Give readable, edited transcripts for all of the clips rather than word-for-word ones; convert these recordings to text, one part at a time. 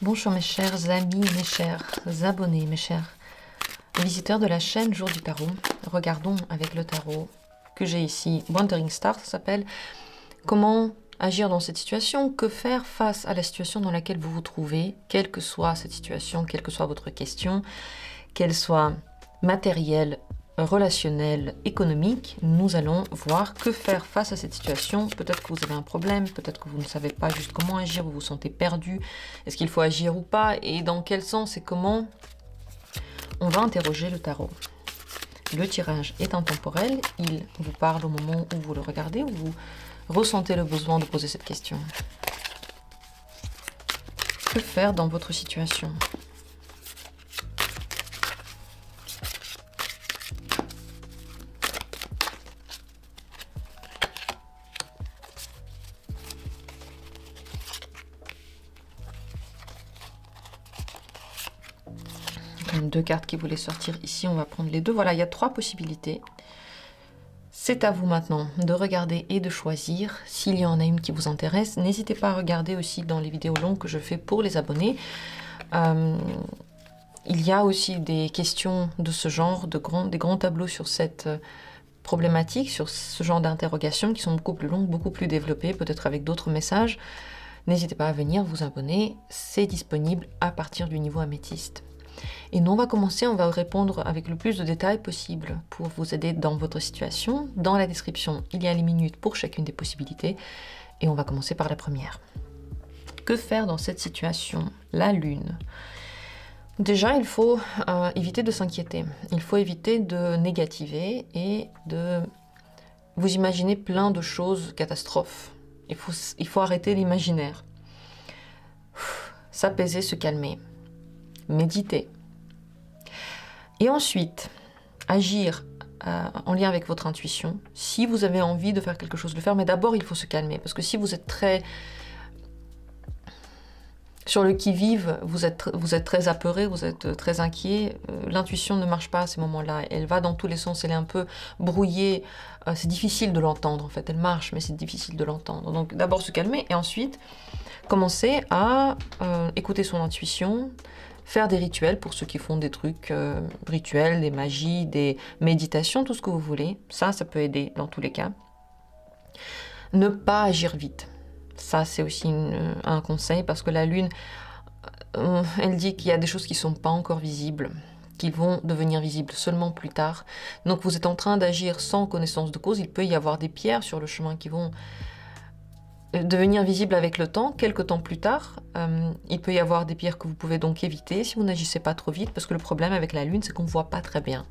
Bonjour mes chers amis, mes chers abonnés, mes chers visiteurs de la chaîne Jour du Tarot. Regardons avec le tarot que j'ai ici, Wandering Star, ça s'appelle. Comment agir dans cette situation? Que faire face à la situation dans laquelle vous vous trouvez, quelle que soit cette situation, quelle que soit votre question, qu'elle soit matérielle, relationnelle, économique, nous allons voir que faire face à cette situation. Peut-être que vous avez un problème, peut-être que vous ne savez pas juste comment agir, vous vous sentez perdu, est-ce qu'il faut agir ou pas, et dans quel sens et comment. On va interroger le tarot. Le tirage est intemporel, il vous parle au moment où vous le regardez, où vous ressentez le besoin de poser cette question. Que faire dans votre situation ? Deux cartes qui voulaient sortir ici, on va prendre les deux. Voilà, il y a trois possibilités. C'est à vous maintenant de regarder et de choisir. S'il y en a une qui vous intéresse, n'hésitez pas à regarder aussi dans les vidéos longues que je fais pour les abonnés. Il y a aussi des questions de ce genre, des grands tableaux sur cette problématique, sur ce genre d'interrogations qui sont beaucoup plus longues, beaucoup plus développées, peut-être avec d'autres messages. N'hésitez pas à venir vous abonner, c'est disponible à partir du niveau améthyste. Et nous, on va commencer, on va répondre avec le plus de détails possible pour vous aider dans votre situation. Dans la description, il y a les minutes pour chacune des possibilités. Et on va commencer par la première. Que faire dans cette situation? La lune. Déjà, il faut éviter de s'inquiéter. Il faut éviter de négativer et de vous imaginer plein de choses catastrophes. Il faut arrêter l'imaginaire. S'apaiser, se calmer. Méditer. Et ensuite, agir en lien avec votre intuition. Si vous avez envie de faire quelque chose, le faire. Mais d'abord, il faut se calmer. Parce que si vous êtes très sur le qui-vive, vous êtes très apeuré, vous êtes très inquiet. L'intuition ne marche pas à ces moments-là. Elle va dans tous les sens, elle est un peu brouillée. C'est difficile de l'entendre, en fait. Elle marche, mais c'est difficile de l'entendre. Donc d'abord se calmer et ensuite commencer à écouter son intuition, faire des rituels pour ceux qui font des trucs rituels, des magies, des méditations, tout ce que vous voulez. Ça peut aider dans tous les cas. Ne pas agir vite. Ça, c'est aussi un conseil parce que la lune, elle dit qu'il y a des choses qui ne sont pas encore visibles, qui vont devenir visibles seulement plus tard. Donc vous êtes en train d'agir sans connaissance de cause. Il peut y avoir des pierres sur le chemin qui vont devenir visible avec le temps, quelques temps plus tard. Il peut y avoir des pierres que vous pouvez donc éviter si vous n'agissez pas trop vite, parce que le problème avec la lune, c'est qu'on ne voit pas très bien.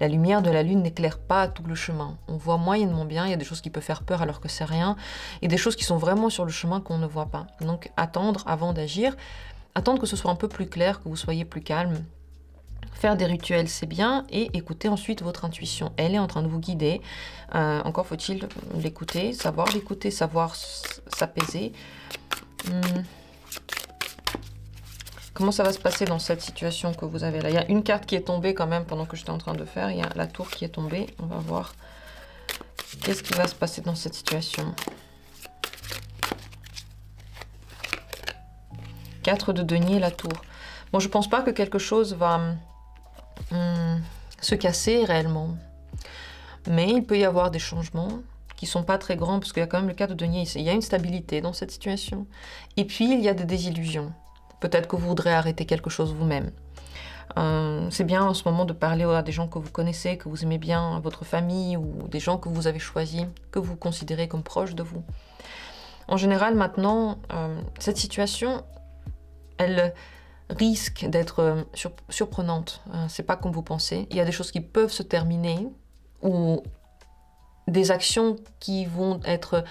La lumière de la lune n'éclaire pas tout le chemin. On voit moyennement bien, il y a des choses qui peuvent faire peur alors que c'est rien, et des choses qui sont vraiment sur le chemin qu'on ne voit pas. Donc attendre avant d'agir, attendre que ce soit un peu plus clair, que vous soyez plus calme. Faire des rituels, c'est bien, et écouter ensuite votre intuition. Elle est en train de vous guider. Encore faut-il l'écouter, savoir s'apaiser. Comment ça va se passer dans cette situation que vous avez là? Il y a une carte qui est tombée quand même pendant que j'étais en train de faire. Il y a la tour qui est tombée. On va voir qu'est-ce qui va se passer dans cette situation. 4 de denier, la tour. Bon, je pense pas que quelque chose va se casser réellement. Mais il peut y avoir des changements qui sont pas très grands, parce qu'il y a quand même le cas de denier ici. Il y a une stabilité dans cette situation. Et puis, il y a des désillusions. Peut-être que vous voudrez arrêter quelque chose vous-même. C'est bien en ce moment de parler à des gens que vous connaissez, que vous aimez bien, votre famille, ou des gens que vous avez choisis, que vous considérez comme proches de vous. En général, maintenant, cette situation, elle risque d'être surprenante. C'est pas comme vous pensez. Il y a des choses qui peuvent se terminer ou des actions qui vont être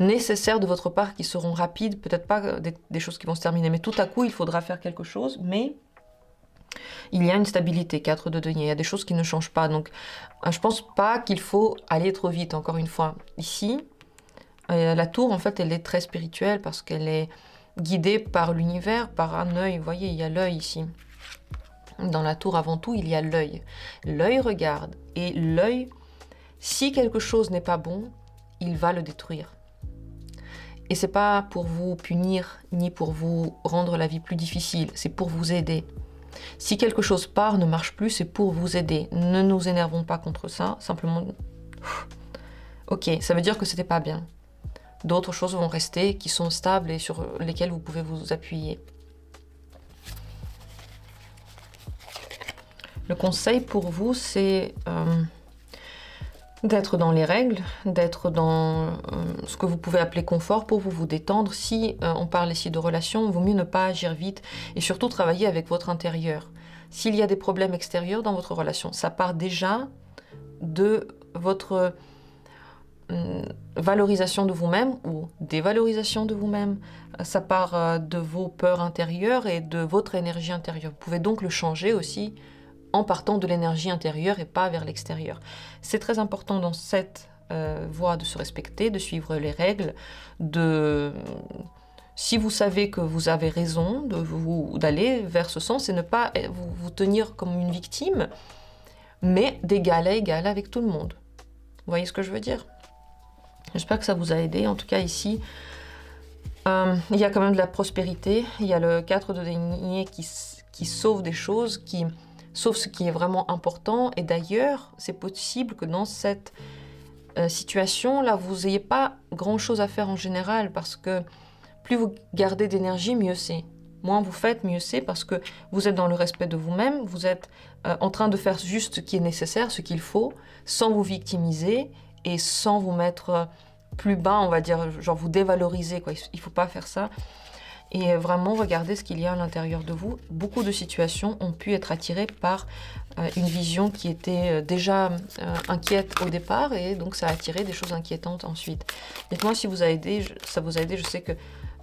nécessaires de votre part, qui seront rapides, peut-être pas des choses qui vont se terminer, mais tout à coup, il faudra faire quelque chose, mais il y a une stabilité, 4 de denier, il y a des choses qui ne changent pas. Donc, je pense pas qu'il faut aller trop vite, encore une fois. Ici, la tour, en fait, elle est très spirituelle parce qu'elle est guidée par l'univers, par un œil. Vous voyez, il y a l'œil ici. Dans la tour, avant tout, il y a l'œil. L'œil regarde. Et l'œil, si quelque chose n'est pas bon, il va le détruire. Et c'est pas pour vous punir, ni pour vous rendre la vie plus difficile, c'est pour vous aider. Si quelque chose part, ne marche plus, c'est pour vous aider. Ne nous énervons pas contre ça, simplement... Ok, ça veut dire que c'était pas bien. D'autres choses vont rester, qui sont stables et sur lesquelles vous pouvez vous appuyer. Le conseil pour vous, c'est d'être dans les règles, d'être dans ce que vous pouvez appeler confort pour vous détendre. Si on parle ici de relations, il vaut mieux ne pas agir vite et surtout travailler avec votre intérieur. S'il y a des problèmes extérieurs dans votre relation, ça part déjà de votre valorisation de vous-même ou dévalorisation de vous-même. Ça part de vos peurs intérieures et de votre énergie intérieure. Vous pouvez donc le changer aussi en partant de l'énergie intérieure et pas vers l'extérieur. C'est très important dans cette voie de se respecter, de suivre les règles, si vous savez que vous avez raison d'aller vers ce sens et ne pas vous tenir comme une victime, mais d'égal à égal avec tout le monde. Vous voyez ce que je veux dire? J'espère que ça vous a aidé. En tout cas, ici, il y a quand même de la prospérité. Il y a le 4 de denier qui sauve des choses, sauf ce qui est vraiment important. Et d'ailleurs, c'est possible que dans cette situation-là, vous n'ayez pas grand-chose à faire en général, parce que plus vous gardez d'énergie, mieux c'est. Moins vous faites, mieux c'est, parce que vous êtes dans le respect de vous-même, vous êtes en train de faire juste ce qui est nécessaire, ce qu'il faut, sans vous victimiser et sans vous mettre plus bas, on va dire, genre vous dévaloriser, quoi. Il ne faut pas faire ça. Et vraiment regarder ce qu'il y a à l'intérieur de vous. Beaucoup de situations ont pu être attirées par une vision qui était déjà inquiète au départ, et donc ça a attiré des choses inquiétantes ensuite. Dites-moi si ça vous a aidé. Je sais que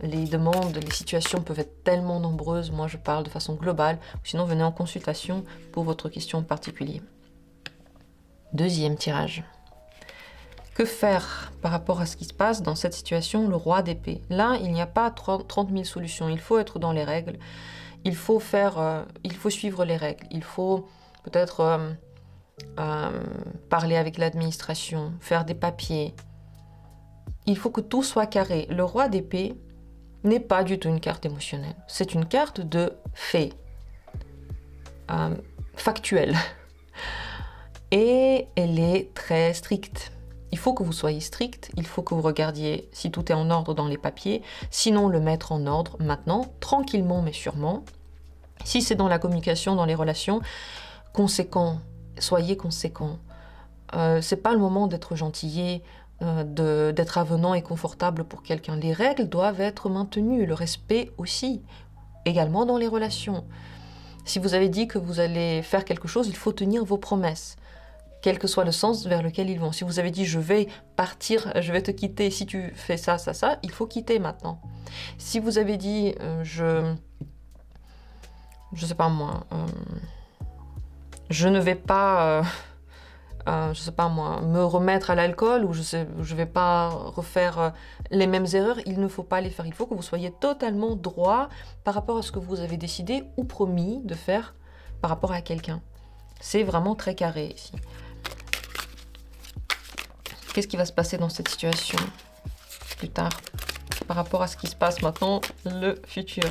les demandes, les situations peuvent être tellement nombreuses. Moi, je parle de façon globale. Sinon, venez en consultation pour votre question en particulier. Deuxième tirage. Que faire par rapport à ce qui se passe dans cette situation? Le roi d'épée. Là, il n'y a pas 30 000 solutions. Il faut être dans les règles. Il faut suivre les règles. Il faut peut-être parler avec l'administration, faire des papiers. Il faut que tout soit carré. Le roi d'épée n'est pas du tout une carte émotionnelle. C'est une carte de fait, factuelle. Et elle est très stricte. Il faut que vous soyez strict, il faut que vous regardiez si tout est en ordre dans les papiers, sinon le mettre en ordre maintenant, tranquillement mais sûrement. Si c'est dans la communication, dans les relations, conséquent, soyez conséquent. C'est pas le moment d'être gentillet, d'être avenant et confortable pour quelqu'un. Les règles doivent être maintenues, le respect aussi, également dans les relations. Si vous avez dit que vous allez faire quelque chose, il faut tenir vos promesses, quel que soit le sens vers lequel ils vont. Si vous avez dit « je vais partir, je vais te quitter, si tu fais ça, ça, ça », il faut quitter maintenant. Si vous avez dit « je sais pas moi, je ne vais pas, je sais pas moi, me remettre à l'alcool, ou je vais pas refaire les mêmes erreurs », il ne faut pas les faire. Il faut que vous soyez totalement droit par rapport à ce que vous avez décidé ou promis de faire par rapport à quelqu'un. C'est vraiment très carré ici. Qu'est-ce qui va se passer dans cette situation plus tard par rapport à ce qui se passe maintenant, le futur?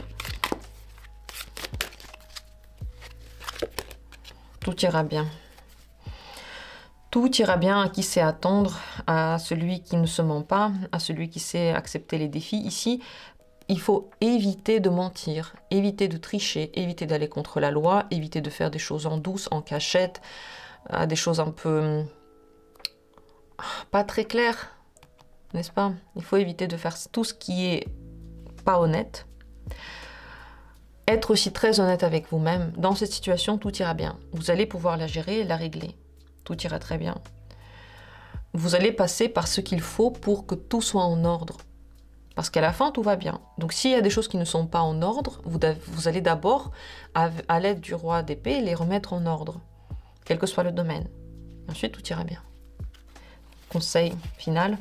Tout ira bien. Tout ira bien à qui sait attendre, à celui qui ne se ment pas, à celui qui sait accepter les défis. Ici, il faut éviter de mentir, éviter de tricher, éviter d'aller contre la loi, éviter de faire des choses en douce, en cachette, des choses un peu pas très claires, n'est-ce pas? Il faut éviter de faire tout ce qui est pas honnête. Être aussi très honnête avec vous-même. Dans cette situation, tout ira bien. Vous allez pouvoir la gérer, la régler. Tout ira très bien. Vous allez passer par ce qu'il faut pour que tout soit en ordre. Parce qu'à la fin, tout va bien. Donc s'il y a des choses qui ne sont pas en ordre, vous allez d'abord, à l'aide du roi d'épée, les remettre en ordre, quel que soit le domaine. Ensuite, tout ira bien. Conseil final.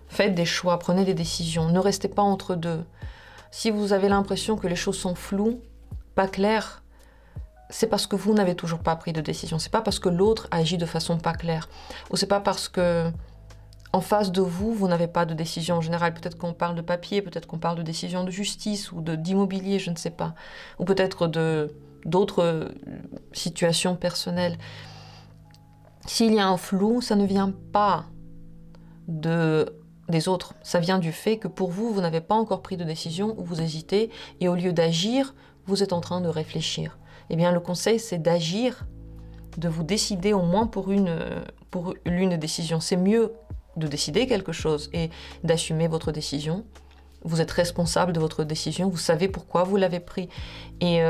Faites des choix, prenez des décisions. Ne restez pas entre deux. Si vous avez l'impression que les choses sont floues, pas claires, c'est parce que vous n'avez toujours pas pris de décision. C'est pas parce que l'autre agit de façon pas claire. Ou c'est pas parce que en face de vous, vous n'avez pas de décision en général. Peut-être qu'on parle de papier, peut-être qu'on parle de décision de justice ou d'immobilier, je ne sais pas. Ou peut-être d'autres situations personnelles. S'il y a un flou, ça ne vient pas des autres. Ça vient du fait que pour vous, vous n'avez pas encore pris de décision ou vous hésitez et au lieu d'agir, vous êtes en train de réfléchir. Eh bien, le conseil, c'est d'agir, de vous décider au moins pour l'une décision. C'est mieux de décider quelque chose et d'assumer votre décision. Vous êtes responsable de votre décision, vous savez pourquoi vous l'avez pris. Et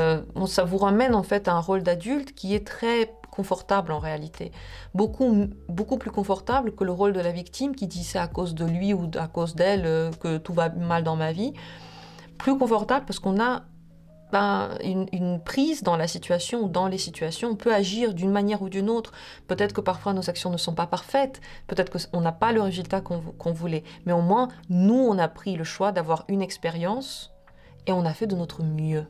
ça vous ramène en fait à un rôle d'adulte qui est très confortable en réalité. Beaucoup plus confortable que le rôle de la victime qui dit c'est à cause de lui ou à cause d'elle que tout va mal dans ma vie. Plus confortable parce qu'on a une prise dans la situation ou dans les situations. On peut agir d'une manière ou d'une autre. Peut-être que parfois nos actions ne sont pas parfaites. Peut-être qu'on n'a pas le résultat qu'on voulait. Mais au moins, nous, on a pris le choix d'avoir une expérience et on a fait de notre mieux.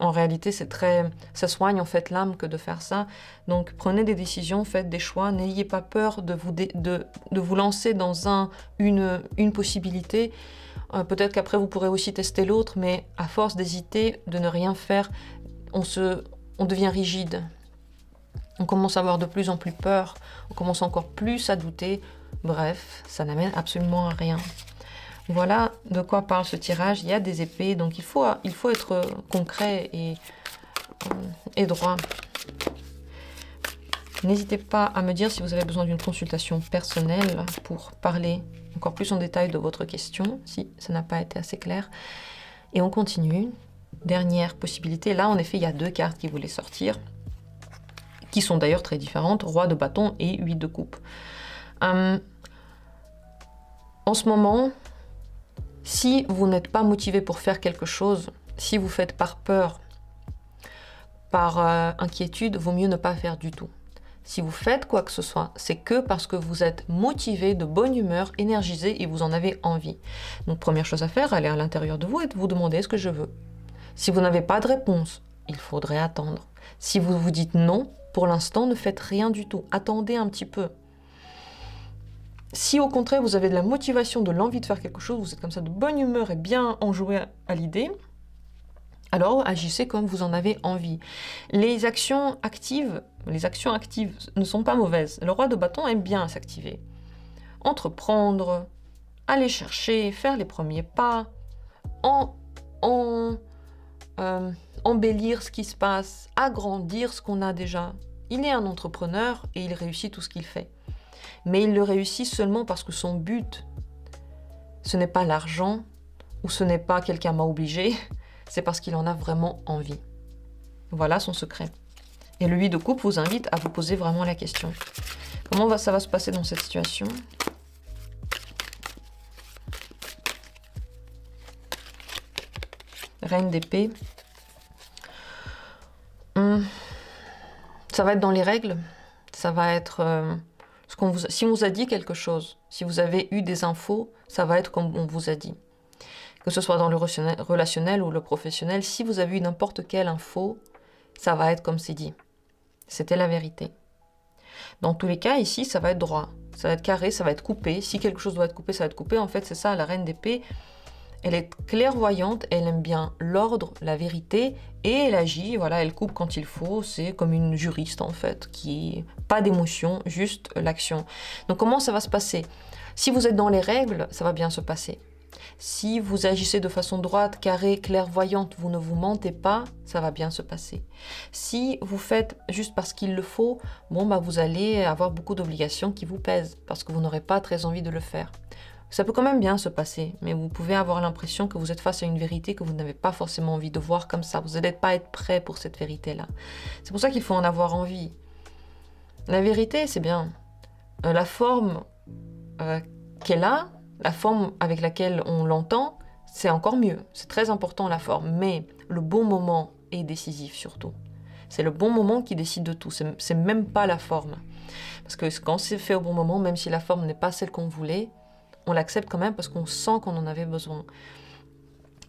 En réalité, ça soigne en fait l'âme que de faire ça. Donc prenez des décisions, faites des choix, n'ayez pas peur de vous lancer dans une possibilité. Peut-être qu'après vous pourrez aussi tester l'autre, mais à force d'hésiter, de ne rien faire, on devient rigide. On commence à avoir de plus en plus peur, on commence encore plus à douter. Bref, ça n'amène absolument à rien. Voilà de quoi parle ce tirage. Il y a des épées, donc il faut être concret et droit. N'hésitez pas à me dire si vous avez besoin d'une consultation personnelle pour parler encore plus en détail de votre question, si ça n'a pas été assez clair. Et on continue. Dernière possibilité. Là, en effet, il y a deux cartes qui voulaient sortir, qui sont d'ailleurs très différentes. Roi de bâton et 8 de coupe. En ce moment, si vous n'êtes pas motivé pour faire quelque chose, si vous faites par peur, par inquiétude, vaut mieux ne pas faire du tout. Si vous faites quoi que ce soit, c'est que parce que vous êtes motivé, de bonne humeur, énergisé et vous en avez envie. Donc première chose à faire, aller à l'intérieur de vous et vous demander ce que je veux. Si vous n'avez pas de réponse, il faudrait attendre. Si vous vous dites non, pour l'instant, ne faites rien du tout. Attendez un petit peu. Si au contraire, vous avez de la motivation, de l'envie de faire quelque chose, vous êtes comme ça de bonne humeur et bien enjoué à l'idée, alors agissez comme vous en avez envie. Les actions actives ne sont pas mauvaises. Le roi de bâton aime bien s'activer. Entreprendre, aller chercher, faire les premiers pas, embellir ce qui se passe, agrandir ce qu'on a déjà. Il est un entrepreneur et il réussit tout ce qu'il fait. Mais il le réussit seulement parce que son but, ce n'est pas l'argent ou ce n'est pas quelqu'un m'a obligé, c'est parce qu'il en a vraiment envie. Voilà son secret. Et le 8 de coupe vous invite à vous poser vraiment la question. Comment ça va se passer dans cette situation ? Reine d'épée. Ça va être dans les règles. Ça va être... si on vous a dit quelque chose, si vous avez eu des infos, ça va être comme on vous a dit. Que ce soit dans le relationnel ou le professionnel, si vous avez eu n'importe quelle info, ça va être comme c'est dit. C'était la vérité. Dans tous les cas, ici, ça va être droit. Ça va être carré, ça va être coupé. Si quelque chose doit être coupé, ça va être coupé. En fait, c'est ça, la reine d'épée. Elle est clairvoyante, elle aime bien l'ordre, la vérité, et elle agit, voilà, elle coupe quand il faut. C'est comme une juriste, en fait, qui pas d'émotion, juste l'action. Donc, comment ça va se passer ? Si vous êtes dans les règles, ça va bien se passer. Si vous agissez de façon droite, carrée, clairvoyante, vous ne vous mentez pas, ça va bien se passer. Si vous faites juste parce qu'il le faut, vous allez avoir beaucoup d'obligations qui vous pèsent parce que vous n'aurez pas très envie de le faire. Ça peut quand même bien se passer, mais vous pouvez avoir l'impression que vous êtes face à une vérité que vous n'avez pas forcément envie de voir comme ça. Vous n'allez pas être prêt pour cette vérité-là. C'est pour ça qu'il faut en avoir envie. La vérité, c'est bien. La forme qu'elle a, la forme avec laquelle on l'entend, c'est encore mieux. C'est très important la forme, mais le bon moment est décisif surtout. C'est le bon moment qui décide de tout, c'est même pas la forme. Parce que quand c'est fait au bon moment, même si la forme n'est pas celle qu'on voulait, on l'accepte quand même parce qu'on sent qu'on en avait besoin.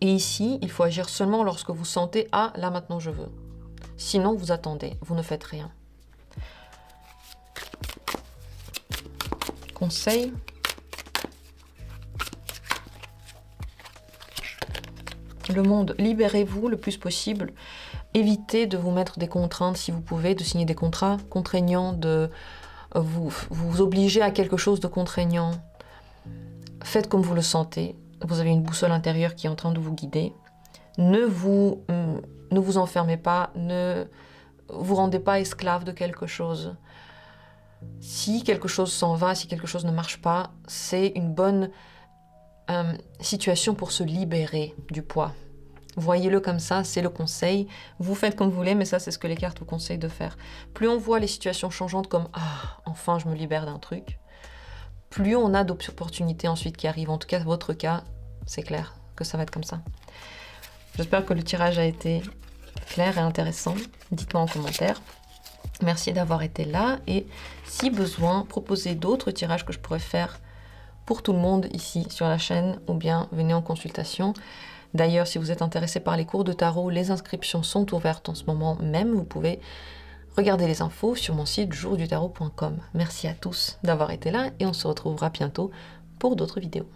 Et ici, il faut agir seulement lorsque vous sentez « Ah, là maintenant je veux ». Sinon, vous attendez, vous ne faites rien. Conseil. Le monde, libérez-vous le plus possible. Évitez de vous mettre des contraintes si vous pouvez, de signer des contrats contraignants, de vous obliger à quelque chose de contraignant. Faites comme vous le sentez. Vous avez une boussole intérieure qui est en train de vous guider. Ne vous enfermez pas, ne vous rendez pas esclave de quelque chose. Si quelque chose s'en va, si quelque chose ne marche pas, c'est une bonne situation pour se libérer du poids. Voyez-le comme ça, c'est le conseil. Vous faites comme vous voulez, mais ça, c'est ce que les cartes vous conseillent de faire. Plus on voit les situations changeantes comme « Ah, enfin, je me libère d'un truc », plus on a d'opportunités ensuite qui arrivent. En tout cas, votre cas, c'est clair que ça va être comme ça. J'espère que le tirage a été clair et intéressant. Dites-moi en commentaire. Merci d'avoir été là et si besoin, proposez d'autres tirages que je pourrais faire pour tout le monde ici sur la chaîne ou bien venez en consultation. D'ailleurs, si vous êtes intéressé par les cours de tarot, les inscriptions sont ouvertes en ce moment même. Vous pouvez regarder les infos sur mon site jourdutarot.com. Merci à tous d'avoir été là et on se retrouvera bientôt pour d'autres vidéos.